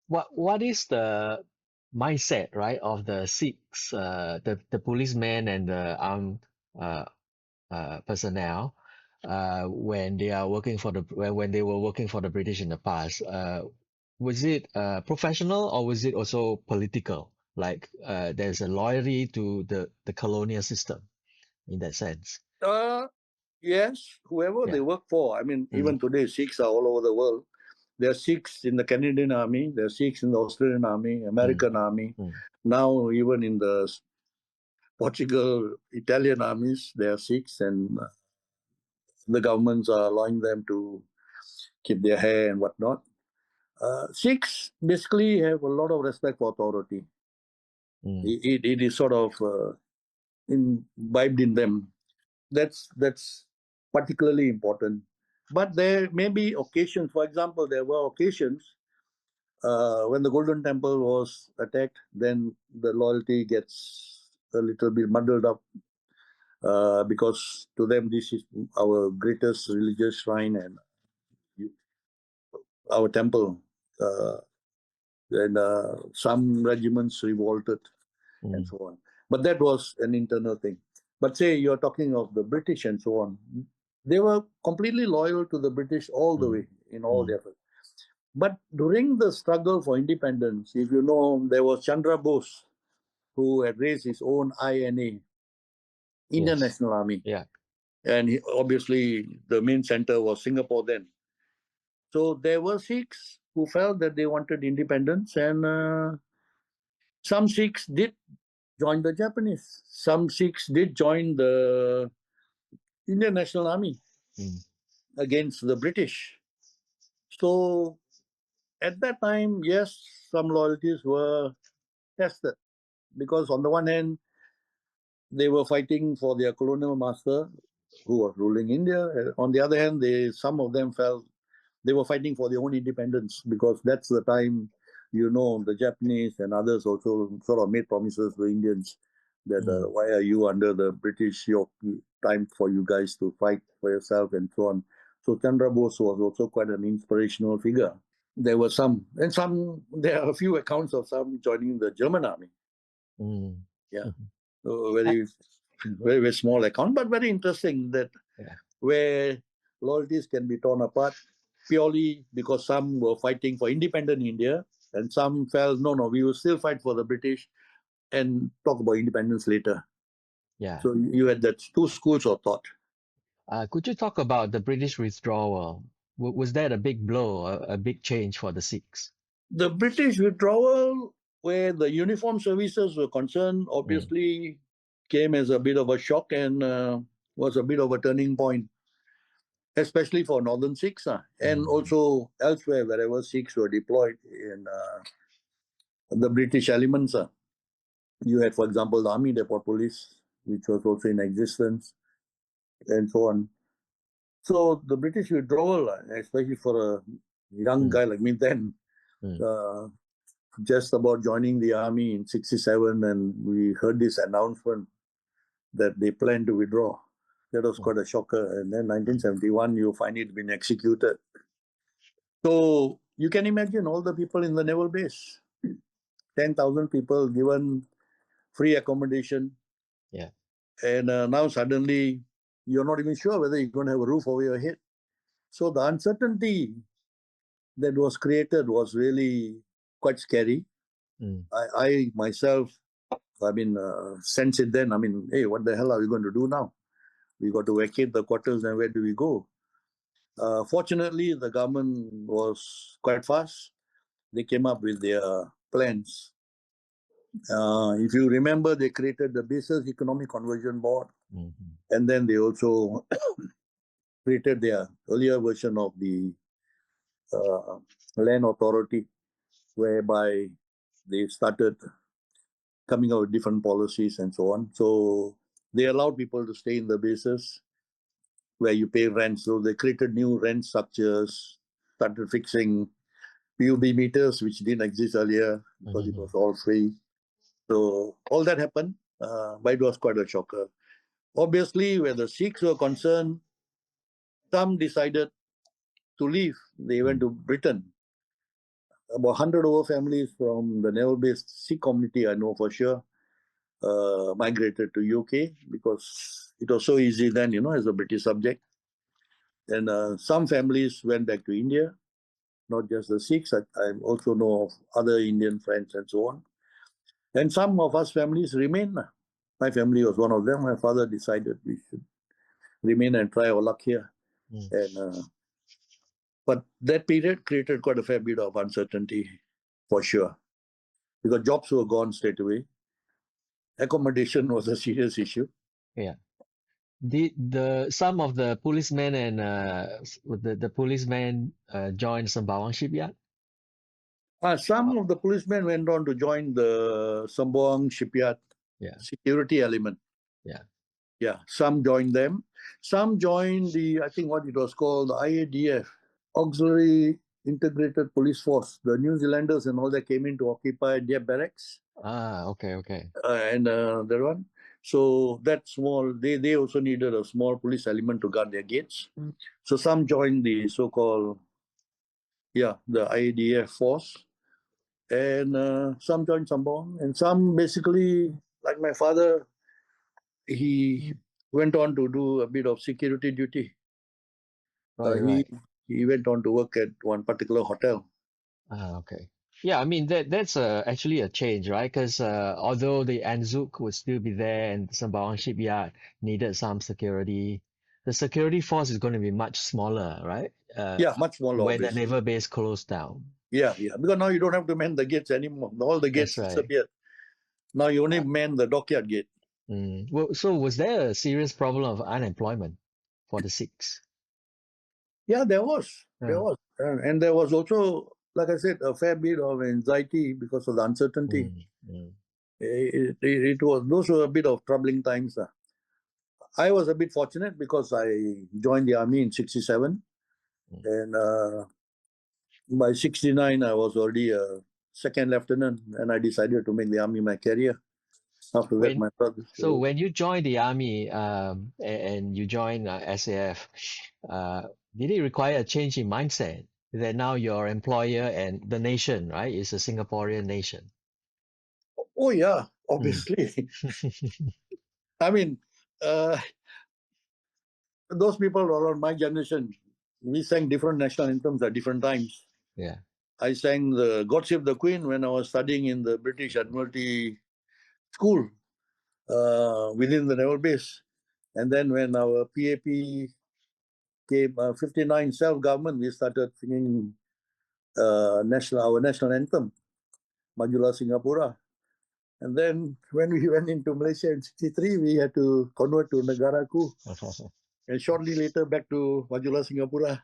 what is the mindset, right, of the Sikhs, the policemen and the armed uh, personnel when they are working for when they were working for the British in the past? Was it professional or was it also political? Like there's a loyalty to the colonial system in that sense. Yes, whoever they Yeah. work for. I mean, Mm, even today, Sikhs are all over the world. There are Sikhs in the Canadian Army, there are Sikhs in the Australian Army, mm, American Army. mm, Now, even in the Portugal, Italian armies, there are Sikhs, and the governments are allowing them to keep their hair and whatnot. Sikhs basically have a lot of respect for authority. mm, It is sort of imbibed in them. That's particularly important. But there may be occasions. For example, there were occasions when the Golden Temple was attacked. Then the loyalty gets a little bit muddled up because to them this is our greatest religious shrine and our temple. And some regiments revolted and mm, so on. But that was an internal thing. But say you're talking of the British and so on, they were completely loyal to the British all the mm, way in all mm. their efforts. But during the struggle for independence, if you know, there was Chandra Bose who had raised his own INA, Indian Yes. National Army. Yeah. And obviously, the main center was Singapore then. So there were Sikhs who felt that they wanted independence, and some Sikhs did join the Japanese. Some Sikhs did join the Indian National Army Mm, against the British. So at that time, yes, some loyalties were tested because on the one hand, they were fighting for their colonial master who was ruling India. On the other hand, some of them felt they were fighting for their own independence because that's the time, the Japanese and others also sort of made promises to Indians that mm, why are you under the British yoke? Time for you guys to fight for yourself and so on. So Chandra Bose was also quite an inspirational figure. There were there are a few accounts of some joining the German army. mm. Yeah. Mhm. So I, very, very small account, but very interesting that yeah. where loyalties can be torn apart purely because some were fighting for independent India and some felt, no, we will still fight for the British and talk about independence later. Yeah. So you had that two schools of thought. Could you talk about the British withdrawal? Was that a big blow, a big change for the Sikhs? The British withdrawal, where the uniformed services were concerned, Mm, obviously came as a bit of a shock and was a bit of a turning point, especially for northern Sikhs and mm, also elsewhere, wherever Sikhs were deployed in the British elements. You had, for example, the Army Depot Police, which was also in existence, and so on. So the British withdrawal, especially for a young mm, guy like me then, mm, uh, just about joining the army in '67, and we heard this announcement that they plan to withdraw. That was mm, quite a shocker. And then 1971, you find it been executed. So you can imagine all the people in the naval base, 10,000 people given free accommodation, yeah. and now suddenly you're not even sure whether you're going to have a roof over your head. So the uncertainty that was created was really quite scary. Mm, I myself, sense it then. I mean, hey, what the hell are we going to do now? We got to vacate the quarters, and where do we go? Fortunately, the government was quite fast. They came up with their plans. If you remember, they created the Basis Economic Conversion Board, mhm, and then they also created their earlier version of the uh, land authority, whereby they started coming out with different policies and so on. So they allowed people to stay in the bases where you pay rent. So they created new rent structures, started fixing PUB meters, which didn't exist earlier because it mhm, was all free. So all that happened, but it was quite a shocker. Obviously, where the Sikhs were concerned, some decided to leave. They went mm, to Britain. about 100 over families from the naval-based Sikh community, I know for sure, migrated to UK because it was so easy then, as a British subject. And some families went back to India, not just the Sikhs. I also know of other Indian friends and so on. And some of us families remain. My family was one of them. My father decided we should remain and try our luck here. Mm. And but that period created quite a fair bit of uncertainty, for sure, because jobs were gone straight away. Accommodation was a serious issue. Yeah. The some of the policemen and the policemen joined Sembawang shipyard? Some of the policemen went on to join the Sembawang shipyard Yeah. security element. Yeah. Yeah, some joined them. Some joined I think what it was called, the IADF, Auxiliary Integrated Police Force. The New Zealanders and all that came in to occupy their barracks. Okay. And that one. So that small, they also needed a small police element to guard their gates. So some joined the so-called, the IADF force, and some joined Sambong, and some basically, like my father, he went on to do a bit of security duty. Right, He right. he went on to work at one particular hotel. Okay. Yeah, I mean that's actually a change, right? Because although the Anzuk would still be there and Sembawang shipyard needed some security, the security force is going to be much smaller, right? Yeah, much smaller, When the obviously. naval base closed down. Yeah, because now you don't have to man the gates anymore. All the gates That's right. disappeared. Now you only man the dockyard gate. Well, so was there a serious problem of unemployment for the Sikhs? Yeah, there was. Yeah. And there was also, like I said, a fair bit of anxiety because of the uncertainty. Mm, mm, It was, those were a bit of troubling times. I was a bit fortunate because I joined the army in 67. mm. And by 69, I was already a second lieutenant, and I decided to make the army my career. After that, When my brother. so when you joined the army and you joined SAF, did it require a change in mindset that now your employer and the nation, right, is a Singaporean nation? Oh, yeah, Mm. obviously. I mean, uh, those people around my generation, we sang different national anthems at different times. Yeah. I sang the God Save the Queen when I was studying in the British Admiralty School within the naval base. And then when our PAP came, 59 self-government, we started singing our national anthem, Majullah Singapura. And then when we went into Malaysia in 63, we had to convert to Negaraku. And shortly later, back to Majullah Singapura.